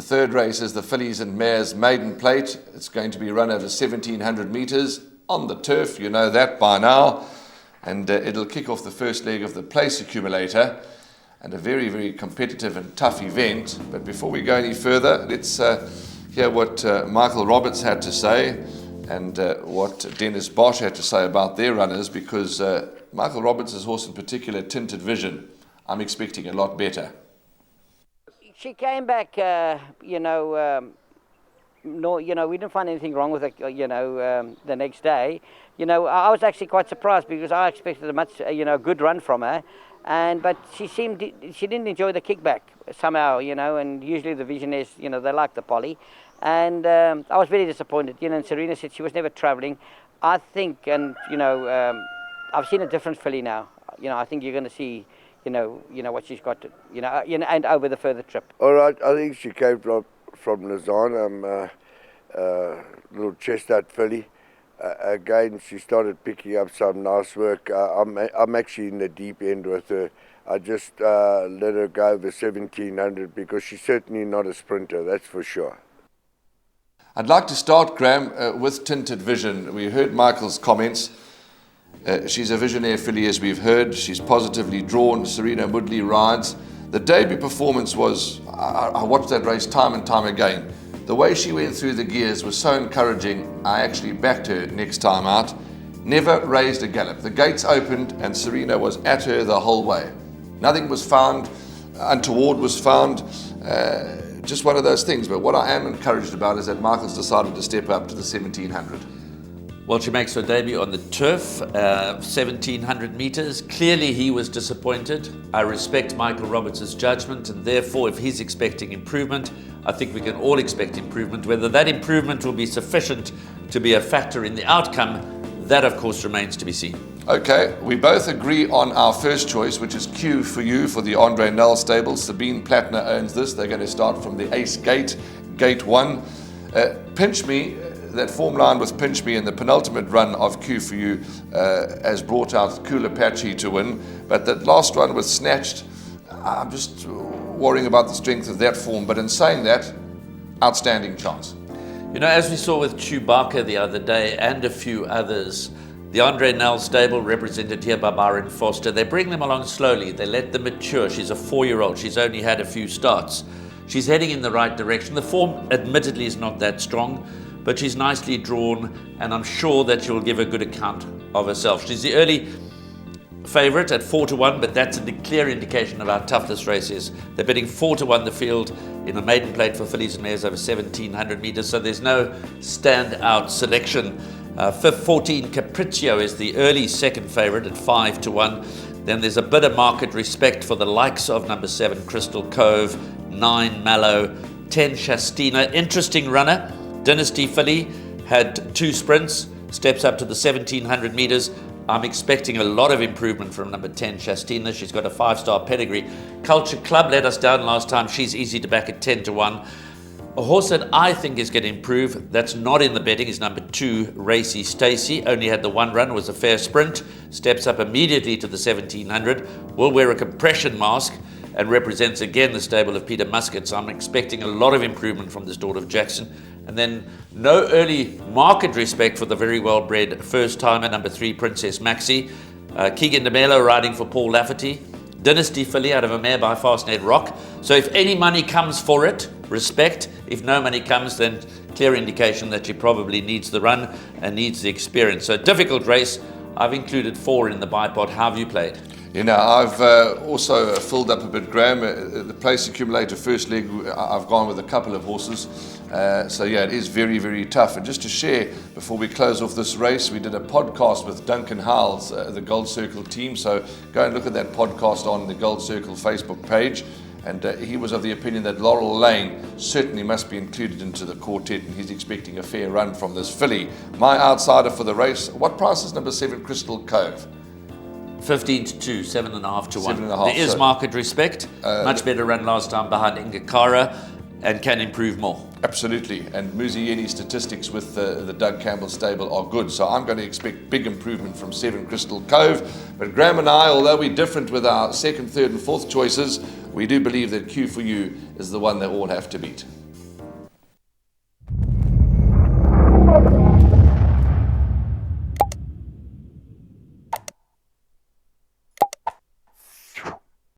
third race is the Fillies and Mares Maiden Plate. It's going to be run over 1,700 metres on the turf. You know that by now. And it'll kick off the first leg of the place accumulator, and a very, very competitive and tough event. But before we go any further, let's hear what Michael Roberts had to say and what Dennis Bosch had to say about their runners, because Michael Roberts' horse in particular, Tinted Vision, I'm expecting a lot better. She came back, no, we didn't find anything wrong with it, the next day. I was actually quite surprised because I expected a much, good run from her. But she didn't enjoy the kickback somehow, and usually the Visionaires, they like the Polly. And I was very disappointed, and Serena said she was never traveling. I think, and, I've seen a different filly now. I think you're going to see, what she's got, and over the further trip. All right, I think she came from Lausanne, little chestnut filly. Again, she started picking up some nice work. I'm actually in the deep end with her. I just let her go over 1,700 because she's certainly not a sprinter, that's for sure. I'd like to start, Graham, with Tinted Vision. We heard Michael's comments. She's a Visionaire filly, as we've heard. She's positively drawn. Serena Woodley rides. The debut performance was, I watched that race time and time again. The way she went through the gears was so encouraging. I actually backed her next time out. Never raised a gallop. The gates opened and Serena was at her the whole way. Nothing was found, untoward was found. Just one of those things. But what I am encouraged about is that Michael's decided to step up to the 1,700. Well, she makes her debut on the turf, 1,700 metres. Clearly he was disappointed. I respect Michael Roberts' judgment, and therefore if he's expecting improvement, I think we can all expect improvement. Whether that improvement will be sufficient to be a factor in the outcome, that of course remains to be seen. Okay, we both agree on our first choice, which is Q for You for the Andre Null stable. Sabine Plattner owns this. They're going to start from the Ace Gate, Gate 1. Pinch Me, that form line with Pinch Me in the penultimate run of Q for You has brought out Cool Apache to win. But that last run was Snatched. I'm just worrying about the strength of that form. But in saying that, outstanding chance. As we saw with Chewbacca the other day and a few others, the Andre Null stable, represented here by Byron Foster, they bring them along slowly. They let them mature. She's a 4-year-old. She's only had a few starts. She's heading in the right direction. The form, admittedly, is not that strong, but she's nicely drawn, and I'm sure that she'll give a good account of herself. She's the early favourite at 4-1, but that's a clear indication of how tough this race is. They're bidding 4-1 the field in a maiden plate for fillies and mares over 1,700 metres, so there's no standout selection. 14 Capriccio is the early second favourite at 5-1. Then there's a bit of market respect for the likes of number 7 Crystal Cove, 9 Mallow, 10 Shastina. Interesting runner. Dynasty filly had 2 sprints, steps up to the 1,700 metres. I'm expecting a lot of improvement from number 10, Shastina. She's got a 5-star pedigree. Culture Club let us down last time. She's easy to back at 10-1. A horse that I think is going to improve, that's not in the betting, is number 2, Racy Stacey. Only had the 1 run, was a fair sprint. Steps up immediately to the 1,700. Will wear a compression mask and represents again the stable of Peter Muscat. So I'm expecting a lot of improvement from this daughter of Jackson. And then no early market respect for the very well-bred first-timer, number 3, Princess Maxi. Keegan DeMello riding for Paul Lafferty. Dynasty filly out of a mare by Fastnet Rock. So if any money comes for it, respect. If no money comes, then clear indication that she probably needs the run and needs the experience. So difficult race. I've included 4 in the bipod. How have you played? I've also filled up a bit, Graham. The place accumulator first leg, I've gone with a couple of horses. It is very, very tough. And just to share, before we close off this race, we did a podcast with Duncan Howells, the Gold Circle team. So go and look at that podcast on the Gold Circle Facebook page. And he was of the opinion that Laurel Lane certainly must be included into the quartet, and he's expecting a fair run from this filly. My outsider for the race, what price is number 7, Crystal Cove? 15-2, 7.5-1. 7.5, there is so market respect. Much better run last time behind Ingakara, and can improve more. Absolutely, and Muzieni's statistics with the Doug Campbell stable are good, so I'm going to expect big improvement from 7 Crystal Cove. But Graham and I, although we're different with our second, third and fourth choices, we do believe that Q for You is the one they all have to beat.